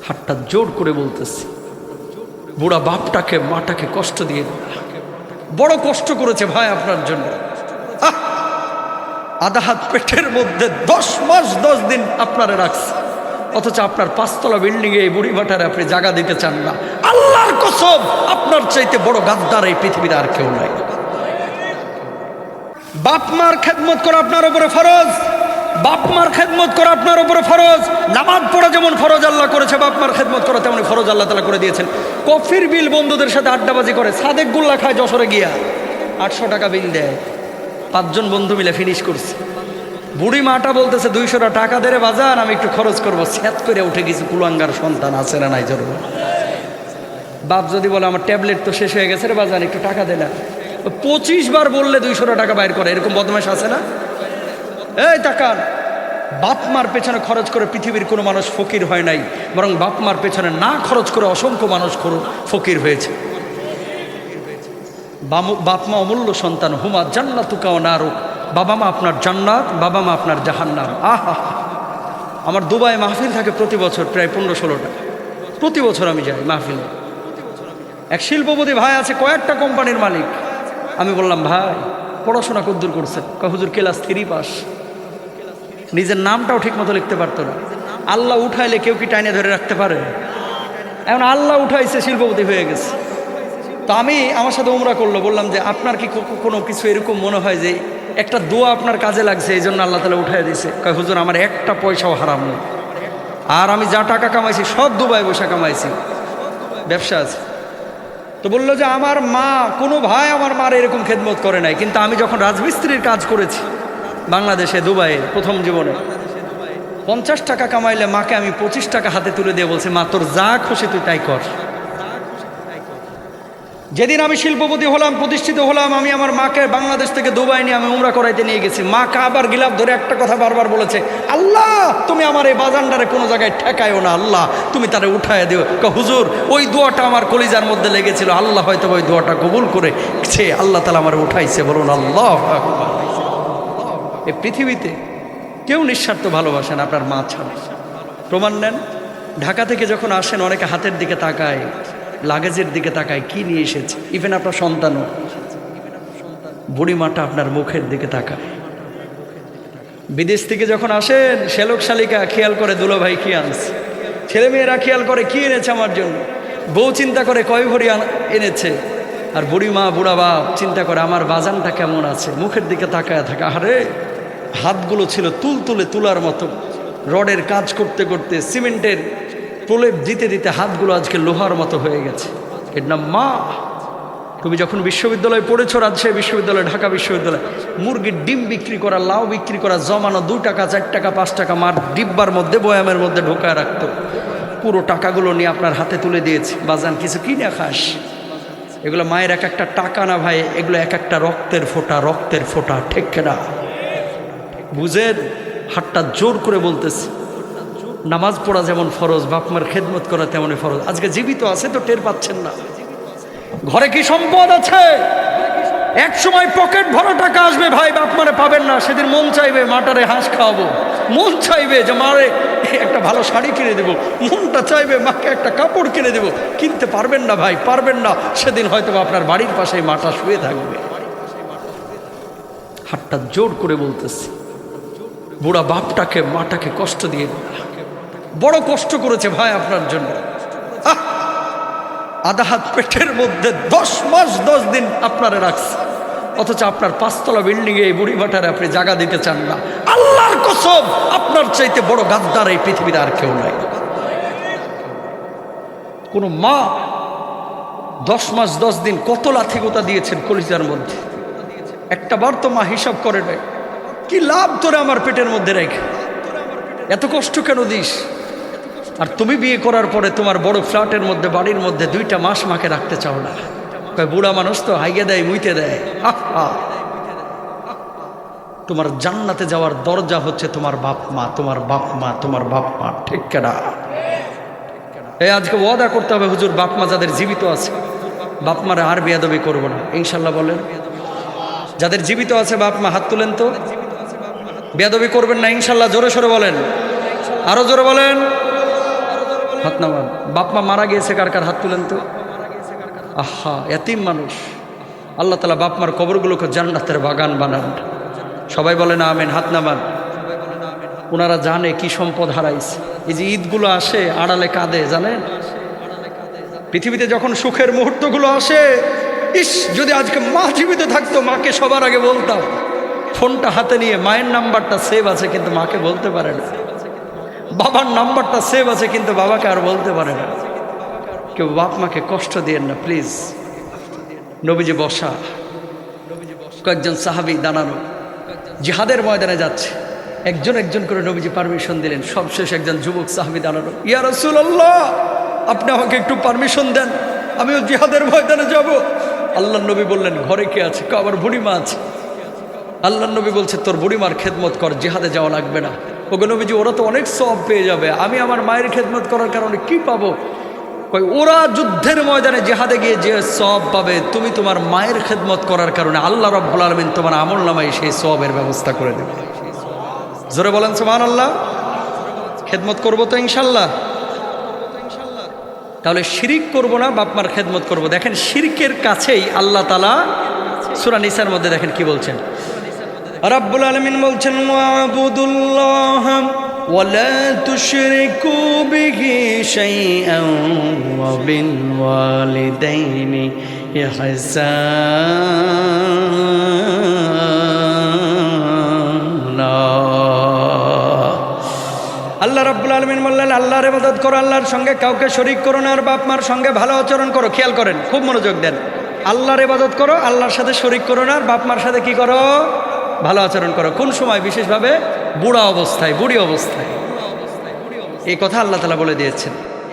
হাতটা জোর করে বলতেছি, বুড়া বাপটাকে মাটাকে কষ্ট দিয়ে বড় কষ্ট করেছে ভাই আপনার জন্য। আধা হাত পেটের মধ্যে 10 মাস 10 দিন আপনারা রাখছে, অথচ আপনার 5 তলা বিল্ডিংয়ে এই বুড়ি ভাটারে আপনি জায়গা দিতে চান না। আল্লাহর কসম, আপনার চাইতে বড় গাদ্দার এই পৃথিবীতে আর কেউ নাই। বাপ মার খেদমত করা আপনার উপরে ফরজ, বাপ মার খেদমত করা আপনার উপরে ফরজ। নামাজ পড়া যেমন ফরজ আল্লাহ করেছে, বাপ মার খেদমত করা তেমন ফরজ আল্লাহ তাআলা করে দিয়েছেন। কফির বিল বন্ধুদের সাথে আড্ডাবাজি করে, সাদেক গুল্লা খায় যশোরে গিয়া 800 টাকা বিল দেয়, 5 জন বন্ধু মিলে ফিনিশ করছে। বুড়ি মাটা বলতেছে 200 টাকা দে রে বাজান, আমি একটু খরচ করবো। স্যাত করে উঠে কিছু কুলাঙ্গার সন্তান আছে না নাই জরুর। বাপ যদি বলে আমার ট্যাবলেট তো শেষ হয়ে গেছে রে বাজান, একটু টাকা দে না, 25 বার বললে 200 টাকা বাইর করে, এরকম বদমাশ আছে না? এই টাকার বাপ মার পেছনে খরচ করে পৃথিবীর কোনো মানুষ ফকির হয় নাই, বরং বাপ মার পেছনে না খরচ করে অসংখ্য মানুষ ফকির হয়েছে। বাপ মা অমূল্য সন্তান, হুমা জান্নাতুকা ওয়া নারুক, বাবা মা আপনার জান্নাত, বাবা মা আপনার জাহান্নাম। আহা, আমার দুবাই মাহফিল থাকে প্রতি বছর প্রায় 15-16টা, প্রতি বছর আমি যাই মাহফিলে। এক শিল্পপতি ভাই আছে, কয়েকটা কোম্পানির মালিক। আমি বললাম ভাই পড়াশোনা কদ্দূর করছেন? কয় হুজুর ক্লাস 3 পাস। নিজের নামটাও ঠিক মতো লিখতে পারতো না। আল্লাহ উঠাইলে কেউ কি টাইনে ধরে রাখতে পারে? এখন আল্লাহ উঠাইছে, শিল্পপতি হয়ে গেছে। তো আমি আমার সাথে উমরা করলো, বললাম যে আপনার কি কোনো কিছু এরকম মনে হয় যে একটা দোয়া আপনার কাজে লাগছে, এই জন্য আল্লাহ তাআলা উঠাই দিয়েছে? কয় হুজুর আমার একটা পয়সাও হারাম নেই, আর আমি যা টাকা কামাইছি সব দুবাই বসে কামাইছি, ব্যবসা আছে। তো বললো যে আমার মা, কোনো ভাই আমার মার এরকম খেদমত করে নাই, কিন্তু আমি যখন রাজমিস্ত্রির কাজ করেছি বাংলাদেশে দুবাইয়ে প্রথম জীবনে, 50 টাকা কামাইলে মাকে আমি 25 টাকা হাতে তুলে দিয়ে বলছি, মা তোর যা খুশি তুই তাই কর। যেদিন আমি শিল্পপতি হলাম, প্রতিষ্ঠিত হলাম, আমি আমার মাকে বাংলাদেশ থেকে দুবাই নিয়ে আমি উমরা করাইতে নিয়ে গেছি। মা কাবার গিলাফ ধরে একটা কথা বারবার বলেছে, আল্লাহ তুমি আমার এই বাজানটারে কোনো জায়গায় ঠেকায়ও না, আল্লাহ তুমি তারে উঠায় দিও। হুজুর ওই দোয়াটা আমার কলিজার মধ্যে লেগেছিল, আল্লাহ হয়তো ওই দোয়াটা কবুল করেছে, আল্লাহ তাআলা আমার উঠাইছে। বলুন আল্লাহু আকবার। এই পৃথিবীতে কেউ নিঃস্বার্থ ভালোবাসেন আপনার মা ছাড়া। প্রমাণ নেন, ঢাকা থেকে যখন আসেন অনেকে হাতের দিকে তাকায়, লাগেজের দিকে তাকায়, কি নিয়ে এসেছে। ইভেন আপনার সন্তানও, বুড়ি মাটা আপনার মুখের দিকে তাকায়। বিদেশ থেকে যখন আসেন শ্যালক শালিকা খেয়াল করে দুলো ভাই কি আনছে, ছেলেমেয়েরা খেয়াল করে কি এনেছে আমার জন্য, বউ চিন্তা করে কয় ভরি এনেছে, আর বুড়ি মা বুড়া বাপ চিন্তা করে আমার বাজানটা কেমন আছে, মুখের দিকে তাকায় থাকা। আরে হাতগুলো ছিল তুলতুলে তুলার মতো, রডের কাজ করতে করতে সিমেন্টের প্রলেপ দিতে দিতে হাতগুলো আজকে লোহার মতো হয়ে গেছে। এর নাম মা। তুমি যখন বিশ্ববিদ্যালয়ে পড়েছো, রাজশাহী বিশ্ববিদ্যালয়, ঢাকা বিশ্ববিদ্যালয়, মুরগির ডিম বিক্রি করা, লাউ বিক্রি করা, জমানো 2 টাকা 4 টাকা 5 টাকা মার ডিব্বার মধ্যে বয়ামের মধ্যে ঢোকায় রাখতো, পুরো টাকাগুলো নিয়ে আপনার হাতে তুলে দিয়েছে, বাজান কিছু কিনে খাস। এগুলো মায়ের এক একটা টাকা না ভাই, এগুলো এক একটা রক্তের ফোঁটা, রক্তের ফোঁটা, ঠিক না? বুঝেন? হাতটা জোর করে বলতেছে, নামাজ পড়া যেমন ফরজ, বাপমার খেদমত করা তেমনই ফরজ। আজকে জীবিত আছে তো টের পাচ্ছেন না। ঘরে কি সম্পদ আছে? এক সময় পকেট ভরা টাকা আসবে ভাই, বাপমারে পাবেন না। সেদিন মন চাইবে মাটারে হাঁস খাওয়াবো, মন চাইবে যে মারে একটা ভালো শাড়ি কিনে দেবো, মনটা চাইবে মাকে একটা কাপড় কিনে দেবো, কিনতে পারবেন না ভাই, পারবেন না। সেদিন হয়তো আপনার বাড়ির পাশে মাটা শুয়ে থাকবে। হাতটা জোর করে বলতেছি, বুড়া বাপটাকে মাটাকে কষ্ট দিয়ে বড় কষ্ট করেছে ভাই আপনার জন্য। আধা হাত পেটের মধ্যে 10 মাস 10 দিন আপনারা রাখছে, অথচ আপনার 5 তলা বিল্ডিংয়ে এই বুড়ি ভাটারে আপনি জায়গা দিতে চান না। আল্লাহর কসম, আপনার চাইতে বড় গাদ্দার এই পৃথিবীতে আর কেউ নাই। কোন মা 10 মাস 10 দিন কত লাথিগোতা দিয়েছেন কলিজার মধ্যে, একটা বার তো মা হিসাব করে নাই, কি লাভ তোরে আমার পেটের মধ্যে রেখে, এত কষ্ট কেন দিস? আর তুমি বিয়ে করার পরে তোমার বড় ফ্ল্যাটের মধ্যে, বাড়ির মধ্যে 2টা মাস মাকে রাখতে চাও না। বুড়া মানুষ তো হাইগে দেয়, মুইতে দেয়। তোমার জান্নাতে যাওয়ার দরজা হচ্ছে তোমার বাপ মা, তোমার বাপ মা, তোমার বাপ মা, ঠিক না? এই আজকে ওয়াদা করতে হবে, হুজুর বাপ মা যাদের জীবিত আছে বাপ মারে আর বেয়াদবি করবো না, ইনশাল্লাহ বলেন। যাদের জীবিত আছে বাপ মা হাত তুলেন তো, বেয়াদবি করবেন না ইনশাল্লাহ। জোরে সোরে বলেন, আরো জোরে বলেন। হাত নামান। বাপ মা মারা গিয়েছে কার কার হাত তুলেন তো। আহা, এতিম মানুষ, আল্লাহ তাআলা বাপ মার কবরগুলোকে জান্নাতের বাগান বানান। সবাই বলেন আমিন, হাত নামান। ওনারা জানে কি সম্পদ হারাইছে। এই যে ঈদগুলো আসে আড়ালে কাঁদে, জানেন? পৃথিবীতে যখন সুখের মুহূর্তগুলো আসে, ইস যদি আজকে মা জীবিত থাকতো, মাকে সবার আগে বলতাম। ফোনটা হাতে নিয়ে মায়ের নাম্বারটা সেভ আছে কিন্তু মাকে বলতে পারে না, বাবার নাম্বারটা সেভ আছে কিন্তু বাবাকে আর বলতে পারে না। কেউ বাপ মাকে কষ্ট দিয়েন না প্লিজ। নবীজি বসা, কয়েকজন সাহাবী দাঁড়ানো, জিহাদের ময়দানে যাচ্ছে, একজন একজন করে নবীজি পারমিশন দিলেন। সবশেষ একজন যুবক সাহাবী দাঁড়ানো, ইয়া রাসূলুল্লাহ আপনি আমাকে একটু পারমিশন দেন, আমিও জিহাদের ময়দানে যাব। আল্লাহ নবী বললেন ঘরে কে আছে? আবার বুড়িমা আছে। আল্লাহ নবী বলছে তোর বুড়িমার খেদমত কর, জিহাদে যাওয়া লাগবে না। ওগো নবীজি ওরা তো অনেক সওয়াব পেয়ে যাবে, আমি আমার মায়ের খেদমত করার কারণে কি পাবো? ওরা যুদ্ধের ময়দানে জিহাদে গিয়ে যে সওয়াব পাবে, তুমি তোমার মায়ের খেদমত করার কারণে আল্লাহ রাব্বুল আলামিন তোমার আমলনামায় সেই সওয়াবের ব্যবস্থা করে দেবে। জোরে বলেন সুবহানাল্লাহ। খেদমত করব তো ইনশাল্লাহ। তাহলে শিরিক করব না, বাপ মার খেদমত করব। দেখেন শিরকের কাছেই আল্লাহ তাআলা সূরা নিসার মধ্যে দেখেন কি বলছেন, রাব্বুল আলামিন বলছেন ওয়াবুদুল্লাহ ওয়ালা তুশরিকু বিহি শাইআন ওয়া বিল ওয়ালিদাইনি ইহসানা। আল্লাহ রাব্বুল আলামিন বললেন আল্লাহর ইবাদত করো, আল্লাহর সঙ্গে কাউকে শরীক করো না, আর বাপ মার সঙ্গে ভালো আচরণ করো। খেয়াল করেন, খুব মনোযোগ দেন। আল্লাহর ইবাদত করো, আল্লাহর সাথে শরীক করো না, আর বাপ মার সাথে কি করো? ভালো আচরণ করো। কোন সময়? বিশেষভাবে বুড়া অবস্থায়, বুড়ি অবস্থায়। এই কথা আল্লাহ তাআলা বলে দিয়েছেন।